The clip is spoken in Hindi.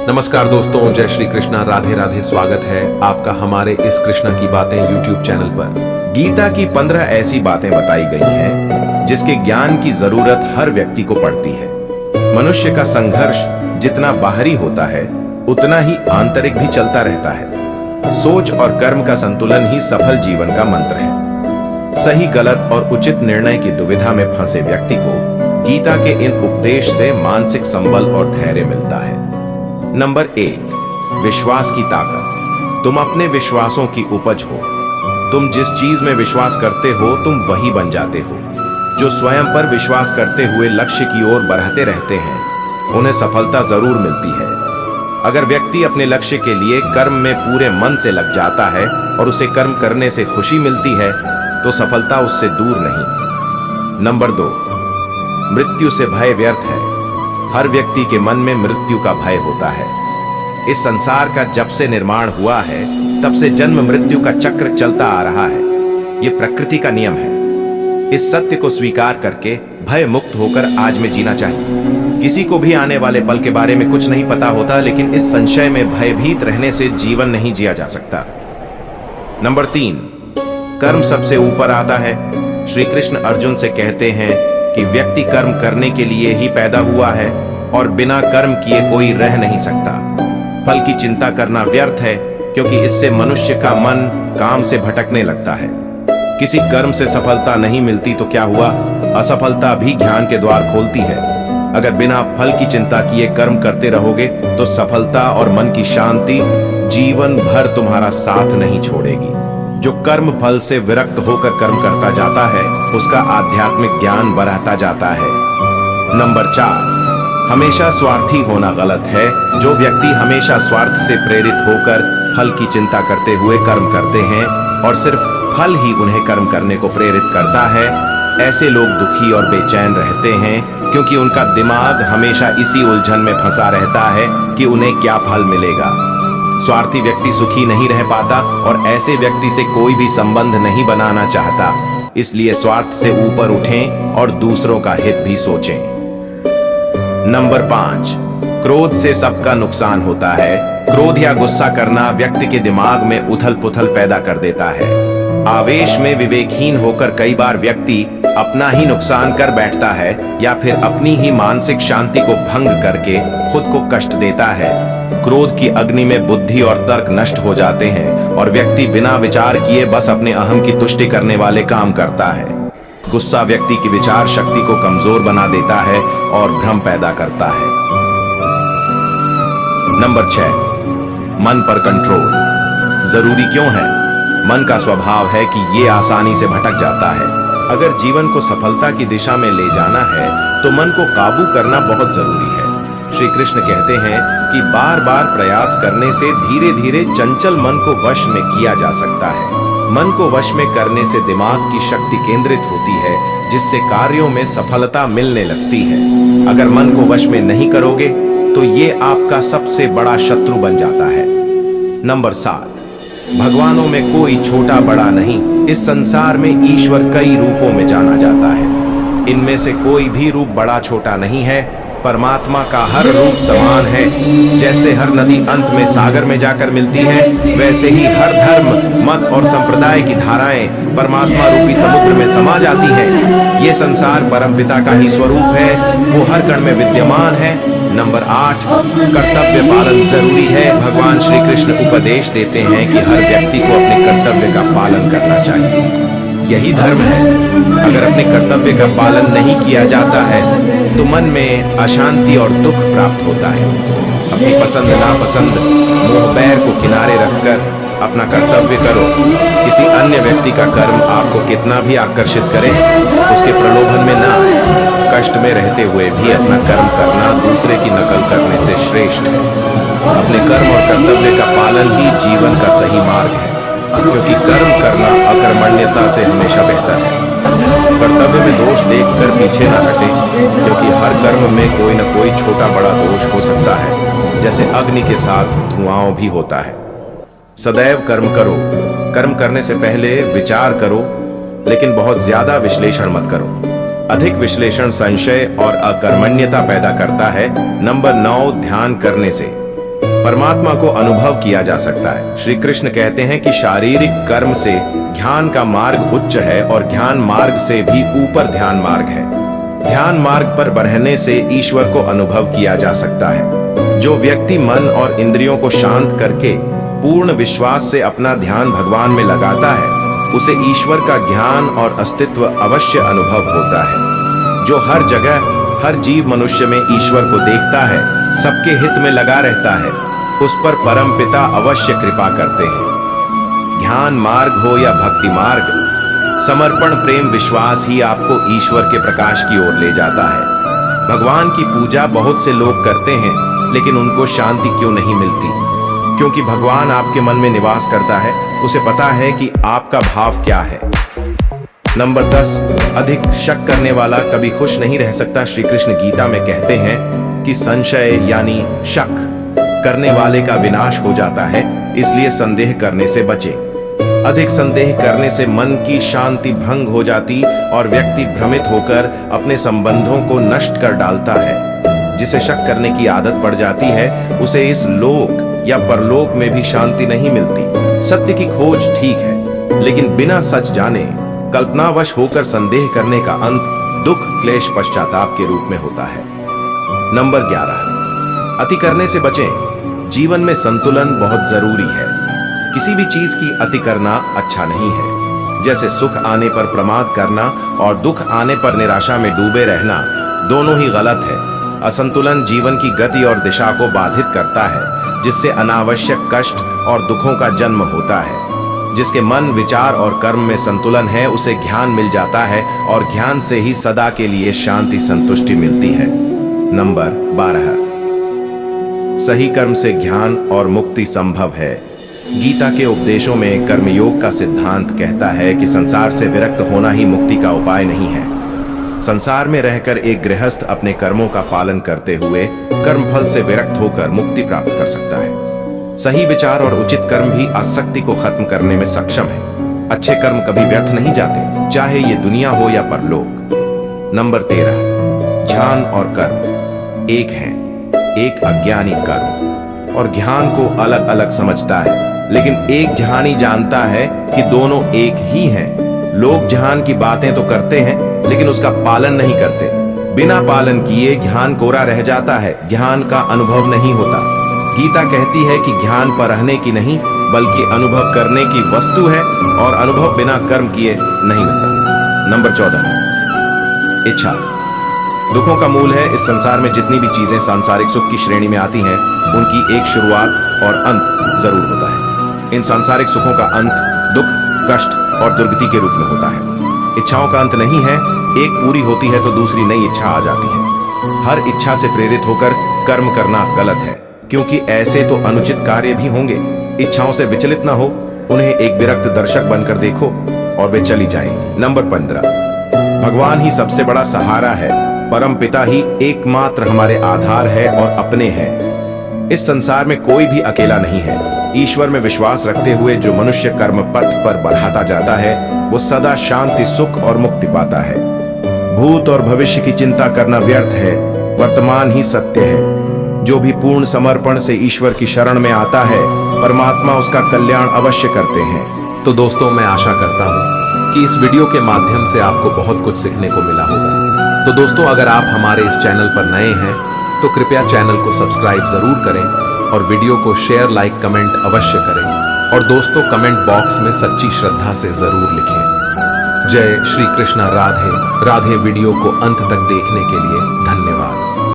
नमस्कार दोस्तों, जय श्री कृष्णा, राधे राधे। स्वागत है आपका हमारे इस कृष्णा की बातें यूट्यूब चैनल पर। गीता की 15 ऐसी बातें बताई गई हैं जिसके ज्ञान की जरूरत हर व्यक्ति को पड़ती है। मनुष्य का संघर्ष जितना बाहरी होता है उतना ही आंतरिक भी चलता रहता है। सोच और कर्म का संतुलन ही सफल जीवन का मंत्र है। सही गलत और उचित निर्णय की दुविधा में फंसे व्यक्ति को गीता के इन उपदेश से मानसिक संबल और धैर्य मिलता है। नंबर 1, विश्वास की ताकत। तुम अपने विश्वासों की उपज हो। तुम जिस चीज में विश्वास करते हो तुम वही बन जाते हो। जो स्वयं पर विश्वास करते हुए लक्ष्य की ओर बढ़ते रहते हैं उन्हें सफलता जरूर मिलती है। अगर व्यक्ति अपने लक्ष्य के लिए कर्म में पूरे मन से लग जाता है और उसे कर्म करने से खुशी मिलती है तो सफलता उससे दूर नहीं। नंबर 2, मृत्यु से भय व्यर्थ है। हर व्यक्ति के मन में मृत्यु का भय होता है। इस संसार का जब से निर्माण हुआ है तब से जन्म मृत्यु का चक्र चलता आ रहा है। ये प्रकृति का नियम है। इस सत्य को स्वीकार करके भय मुक्त होकर आज में जीना चाहिए। किसी को भी आने वाले पल के बारे में कुछ नहीं पता होता, लेकिन इस संशय में भयभीत रहने से जीवन नहीं जिया जा सकता। नंबर 3, कर्म सबसे ऊपर आता है। श्री कृष्ण अर्जुन से कहते हैं कि व्यक्ति कर्म करने के लिए ही पैदा हुआ है और बिना कर्म किए कोई रह नहीं सकता। फल की चिंता करना व्यर्थ है क्योंकि इससे मनुष्य का मन काम से भटकने लगता है। किसी कर्म से सफलता नहीं मिलती तो क्या हुआ, असफलता भी ज्ञान के द्वार खोलती है। अगर बिना फल की चिंता किए कर्म करते रहोगे तो सफलता और मन की शांति जीवन भर तुम्हारा साथ नहीं छोड़ेगी। जो कर्म फल से विरक्त होकर कर्म करता जाता है उसका आध्यात्मिक ज्ञान बढ़ता जाता है। नंबर 4, हमेशा स्वार्थी होना गलत है। जो व्यक्ति हमेशा स्वार्थ से प्रेरित होकर फल की चिंता करते हुए कर्म करते हैं और सिर्फ फल ही उन्हें कर्म करने को प्रेरित करता है, ऐसे लोग दुखी और बेचैन रहते हैं क्योंकि उनका दिमाग हमेशा इसी उलझन में फंसा रहता है कि उन्हें क्या फल मिलेगा। स्वार्थी व्यक्ति सुखी नहीं रह पाता और ऐसे व्यक्ति से कोई भी संबंध नहीं बनाना चाहता। इसलिए स्वार्थ से ऊपर उठें और दूसरों का हित भी सोचें। नंबर 5, क्रोध से सबका नुकसान होता है। क्रोध या गुस्सा करना व्यक्ति के दिमाग में उथल पुथल पैदा कर देता है। आवेश में विवेकहीन होकर कई बार व्यक्ति अपना ही नुकसान कर बैठता है या फिर अपनी ही मानसिक शांति को भंग करके खुद को कष्ट देता है। क्रोध की अग्नि में बुद्धि और तर्क नष्ट हो जाते हैं और व्यक्ति बिना विचार किए बस अपने अहम की तुष्टि करने वाले काम करता है। गुस्सा व्यक्ति की विचार शक्ति को कमजोर बना देता है और भ्रम पैदा करता है। नंबर 6, मन पर कंट्रोल जरूरी क्यों है? मन का स्वभाव है कि ये आसानी से भटक जाता है। अगर जीवन को सफलता की दिशा में ले जाना है तो मन को काबू करना बहुत जरूरी है। श्री कृष्ण कहते हैं कि बार बार प्रयास करने से धीरे धीरे चंचल मन को वश में किया जा सकता है। मन को वश में करने से दिमाग की शक्ति केंद्रित होती है जिससे कार्यों में सफलता मिलने लगती है। अगर मन को वश में नहीं करोगे तो ये आपका सबसे बड़ा शत्रु बन जाता है। नंबर 7, भगवानों में कोई छोटा बड़ा नहीं। इस संसार में ईश्वर कई रूपों में जाना जाता है। इनमें से कोई भी रूप बड़ा छोटा नहीं है। परमात्मा का हर रूप समान है। जैसे हर नदी अंत में सागर में जाकर मिलती है, वैसे ही हर धर्म, मत और संप्रदाय की धाराएं परमात्मा रूपी समुद्र में समा जाती हैं। ये संसार परमपिता का ही स्वरूप है, वो हर कण में विद्यमान है। नंबर 8, कर्तव्य पालन जरूरी है। भगवान श्री कृष्ण उपदेश देते हैं कि हर व्यक्ति को अपने कर्तव्य का पालन करना चाहिए। यही धर्म है। अगर अपने कर्तव्य का पालन नहीं किया जाता है तो मन में अशांति और दुख प्राप्त होता है। अपनी पसंद नापसंद, मोह बैर को किनारे रखकर अपना कर्तव्य करो। किसी अन्य व्यक्ति का कर्म आपको कितना भी आकर्षित करे, उसके प्रलोभन में ना आए। कष्ट में रहते हुए भी अपना कर्म करना दूसरे की नकल करने से श्रेष्ठ है। अपने कर्म और कर्तव्य का पालन ही जीवन का सही मार्ग है, क्योंकि कर्म करना अकर्मण्यता से हमेशा बेहतर है। कर्तव्य में दोष देखकर पीछे न हटे, क्योंकि हर कर्म में कोई न कोई छोटा बड़ा दोष हो सकता है। जैसे अग्नि के साथ धुआं भी होता है। सदैव कर्म करो। कर्म करने से पहले विचार करो, लेकिन बहुत ज्यादा विश्लेषण मत करो। अधिक विश्लेषण संशय और अकर्मण्यता पैदा करता है। नंबर 9, ध्यान करने से परमात्मा को अनुभव किया जा सकता है। श्री कृष्ण कहते हैं कि शारीरिक कर्म से ध्यान का मार्ग उच्च है और ध्यान मार्ग से भी ऊपर ध्यान मार्ग है। ध्यान मार्ग पर बढ़ने से ईश्वर को अनुभव किया जा सकता है। जो व्यक्ति मन और इंद्रियों को शांत करके पूर्ण विश्वास से अपना ध्यान भगवान में लगाता है, उसे ईश्वर का ज्ञान और अस्तित्व अवश्य अनुभव होता है। जो हर जगह हर जीव मनुष्य में ईश्वर को देखता है, सबके हित में लगा रहता है, उस पर परम पिता अवश्य कृपा करते हैं। ध्यान मार्ग हो या भक्ति मार्ग, समर्पण प्रेम विश्वास ही आपको ईश्वर के प्रकाश की ओर ले जाता है। भगवान की पूजा बहुत से लोग करते हैं, लेकिन उनको शांति क्यों नहीं मिलती? क्योंकि भगवान आपके मन में निवास करता है, उसे पता है कि आपका भाव क्या है। नंबर 10, अधिक शक करने वाला कभी खुश नहीं रह सकता। श्री कृष्ण गीता में कहते हैं कि संशय यानी शक करने वाले का विनाश हो जाता है, इसलिए संदेह करने से बचें। अधिक संदेह करने से मन की शांति भंग हो जाती और व्यक्ति भ्रमित होकर अपने संबंधों को नष्ट कर डालता है। जिसे शक करने की आदत पड़ जाती है, उसे इस लोक या परलोक में भी शांति नहीं मिलती। सत्य की खोज ठीक है, लेकिन बिना सच जाने कल्पनावश होकर संदेह करने का अंत दुख क्लेश पश्चाताप के रूप में होता है। नंबर 11, अति करने से बचें। जीवन में संतुलन बहुत जरूरी है। किसी भी चीज की अति करना अच्छा नहीं है। जैसे सुख आने पर प्रमाद करना और दुख आने पर निराशा में डूबे रहना, दोनों ही गलत है। असंतुलन जीवन की गति और दिशा को बाधित करता है, जिससे अनावश्यक कष्ट और दुखों का जन्म होता है। जिसके मन विचार और कर्म में संतुलन है, उसे ज्ञान मिल जाता है और ज्ञान से ही सदा के लिए शांति संतुष्टि मिलती है। नंबर 12, सही कर्म से ज्ञान और मुक्ति संभव है। गीता के उपदेशों में कर्मयोग का सिद्धांत कहता है कि संसार से विरक्त होना ही मुक्ति का उपाय नहीं है। संसार में रहकर एक गृहस्थ अपने कर्मों का पालन करते हुए कर्मफल से विरक्त होकर मुक्ति प्राप्त कर सकता है। सही विचार और उचित कर्म भी आसक्ति को खत्म करने में सक्षम है। अच्छे कर्म कभी व्यर्थ नहीं जाते, चाहे ये दुनिया हो या परलोक। नंबर 13, ध्यान और कर्म एक हैं। एक अज्ञानी कर्म और ध्यान को अलग अलग समझता है, लेकिन एक ध्यानी जानता है कि दोनों एक ही हैं। लोग ध्यान की बातें तो करते हैं, लेकिन उसका पालन नहीं करते। बिना पालन किए ध्यान कोरा रह जाता है, ज्ञान का अनुभव नहीं होता। गीता कहती है कि ज्ञान परखने की नहीं, बल्कि अनुभव करने की वस्तु है और अनुभव बिना कर्म किए नहीं मिलता। नंबर 14, इच्छा दुखों का मूल है। इस संसार में जितनी भी चीजें सांसारिक सुख की श्रेणी में आती हैं, उनकी एक शुरुआत और अंत जरूर होता है। इन सांसारिक सुखों का अंत दुख, कष्ट और दुर्गति के रूप में होता है। इच्छाओं का अंत नहीं है, एक पूरी होती है तो दूसरी नई इच्छा आ जाती है। हर इच्छा से प्रेरित होकर कर्म करना गलत है, क्योंकि ऐसे तो अनुचित कार्य भी होंगे। इच्छाओं से विचलित न हो, उन्हें एक विरक्त दर्शक बनकर देखो और वे चली जाएंगी। नंबर 15, भगवान ही सबसे बड़ा सहारा है। परम पिता ही एकमात्र हमारे आधार है और अपने हैं। इस संसार में कोई भी अकेला नहीं है। ईश्वर में विश्वास रखते हुए जो मनुष्य कर्म पथ पर बढ़ाता जाता है, वो सदा शांति, सुख और मुक्ति पाता है। भूत और भविष्य की चिंता करना व्यर्थ है, वर्तमान ही सत्य है। जो भी पूर्ण समर्पण से ईश्वर की शरण में आता है, परमात्मा उसका कल्याण अवश्य करते हैं। तो दोस्तों, मैं आशा करता हूँ कि इस वीडियो के माध्यम से आपको बहुत कुछ सीखने को मिला होगा। तो दोस्तों, अगर आप हमारे इस चैनल पर नए हैं तो कृपया चैनल को सब्सक्राइब जरूर करें और वीडियो को शेयर, लाइक, कमेंट अवश्य करें। और दोस्तों, कमेंट बॉक्स में सच्ची श्रद्धा से जरूर लिखें। जय श्री कृष्ण। राधे राधे। वीडियो को अंत तक देखने के लिए धन्यवाद।